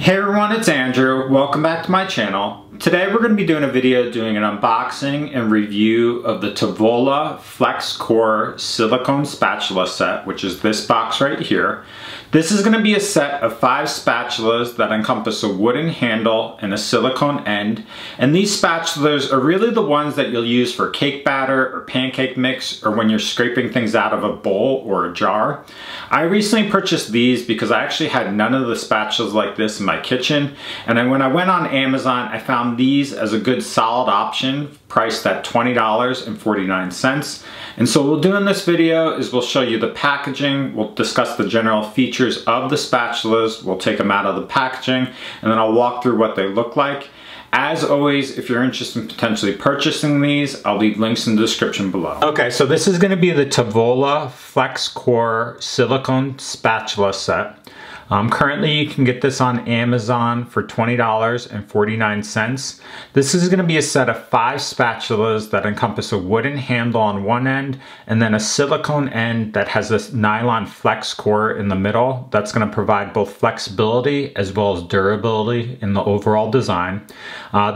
Hey everyone, it's Andrew. Welcome back to my channel. Today we're going to be doing a video doing an unboxing and review of the Tovola Flex Core Silicone Spatula set, which is this box right here. This is going to be a set of 5 spatulas that encompass a wooden handle and a silicone end. And these spatulas are really the ones that you'll use for cake batter or pancake mix or when you're scraping things out of a bowl or a jar. I recently purchased these because I actually had none of the spatulas like this in my kitchen. And when I went on Amazon, I found these as a good solid option priced at $20.49. And so what we'll do in this video is we'll show you the packaging, we'll discuss the general features of the spatulas, we'll take them out of the packaging, and then I'll walk through what they look like. As always, if you're interested in potentially purchasing these, I'll leave links in the description below. Okay, so this is going to be the Tovola Flex Core Silicone Spatula set. Currently you can get this on Amazon for $20.49. This is going to be a set of 5 spatulas that encompass a wooden handle on one end and then a silicone end that has this nylon flex core in the middle. That's going to provide both flexibility as well as durability in the overall design.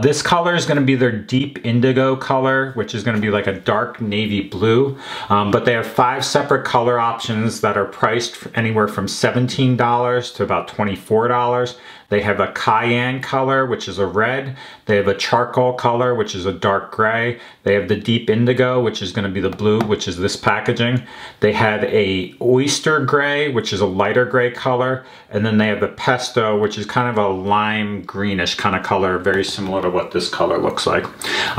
This color is going to be their Deep Indigo color, which is going to be like a dark navy blue. But they have 5 separate color options that are priced anywhere from $17 to about $24. They have a cayenne color, which is a red. They have a charcoal color, which is a dark gray. They have the deep indigo, which is going to be the blue, which is this packaging. They have a oyster gray, which is a lighter gray color. And then they have a pesto, which is kind of a lime greenish kind of color, very similar to what this color looks like.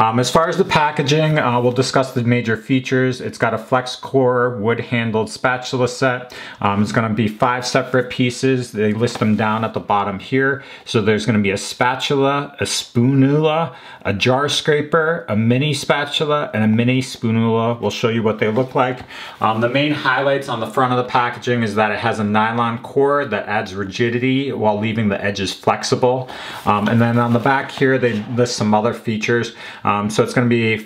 As far as the packaging, we'll discuss the major features. It's got a flex core wood-handled spatula set. It's going to be 5 separate pieces. They list them down at the bottom here. So there's going to be a spatula, a spoonula, a jar scraper, a mini spatula, and a mini spoonula. We'll show you what they look like. The main highlights on the front of the packaging is that it has a nylon core that adds rigidity while leaving the edges flexible. And then on the back here, they list some other features. So it's going to be a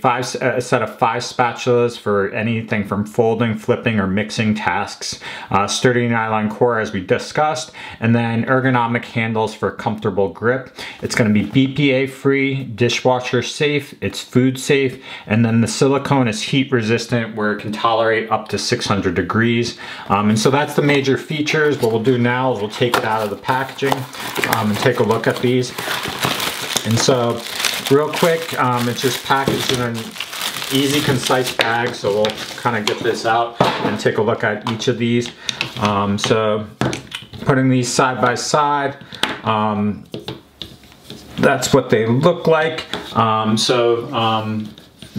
set of 5 spatulas for anything from folding, flipping, or mixing tasks. Sturdy nylon core, as we discussed, and then ergonomic handles for comfortable grip. It's going to be BPA free, dishwasher safe, it's food safe, and then the silicone is heat resistant where it can tolerate up to 600 degrees. And so that's the major features. What we'll do now is we'll take it out of the packaging and take a look at these. And so real quick, it's just packaged in an easy, concise bag. So we'll kind of get this out and take a look at each of these. So putting these side by side, that's what they look like.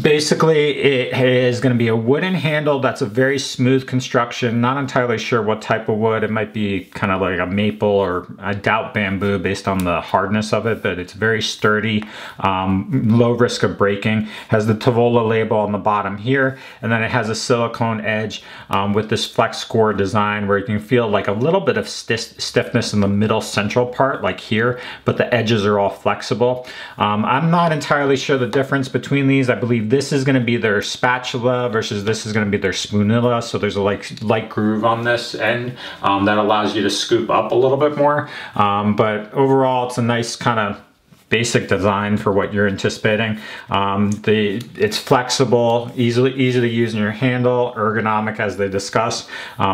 Basically it is going to be a wooden handle that's a very smooth construction. Not entirely sure what type of wood. It might be kind of like a maple, or I doubt bamboo based on the hardness of it, but it's very sturdy, low risk of breaking. Has the Tovola label on the bottom here, and then it has a silicone edge with this flex core design where you can feel like a little bit of stiffness in the middle central part like here, but the edges are all flexible. I'm not entirely sure the difference between these. I believe this is going to be their spatula versus this is going to be their spoonula. So there's a light groove on this end that allows you to scoop up a little bit more. But overall, it's a nice kind of basic design for what you're anticipating. It's flexible, easy to use in your handle, ergonomic as they discuss.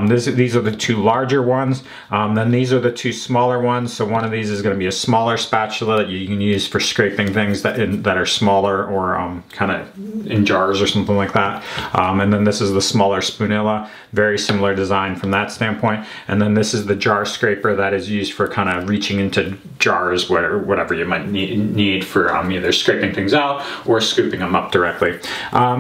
These are the 2 larger ones. Then these are the 2 smaller ones. So one of these is going to be a smaller spatula that you can use for scraping things that are smaller or kind of in jars or something like that. And then this is the smaller spoonula, very similar design from that standpoint. And then this is the jar scraper that is used for kind of reaching into jars, whatever you might need for either scraping things out or scooping them up directly.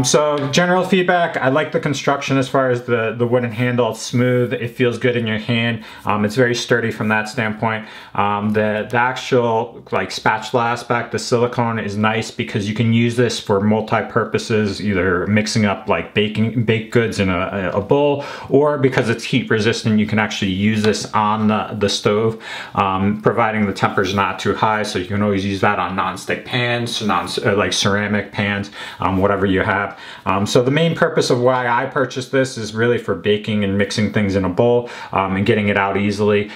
So general feedback, I like the construction as far as the wooden handle. It's smooth, it feels good in your hand. It's very sturdy from that standpoint. The actual like spatula aspect, the silicone is nice because you can use this for multi-purposes, either mixing up like baked goods in a bowl, or because it's heat resistant, you can actually use this on the stove, providing the temperature's not too high, so you can always use use that on non-stick pans, like ceramic pans, whatever you have. So the main purpose of why I purchased this is really for baking and mixing things in a bowl and getting it out easily.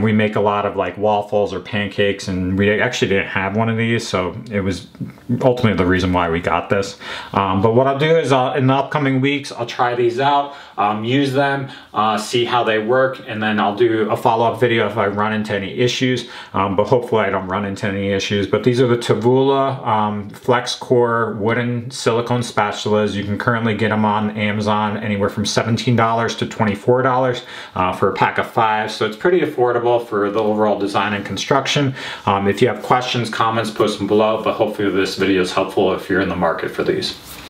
We make a lot of like waffles or pancakes, and we actually didn't have one of these, so it was ultimately the reason why we got this. But what I'll do is in the upcoming weeks, I'll try these out, use them, see how they work, and then I'll do a follow-up video if I run into any issues, but hopefully I don't run into any issues. But these are the Tovola Flex Core wooden silicone spatulas. You can currently get them on Amazon anywhere from $17 to $24 for a pack of 5, so it's pretty affordable for the overall design and construction. If you have questions, comments, post them below, but hopefully this video is helpful if you're in the market for these.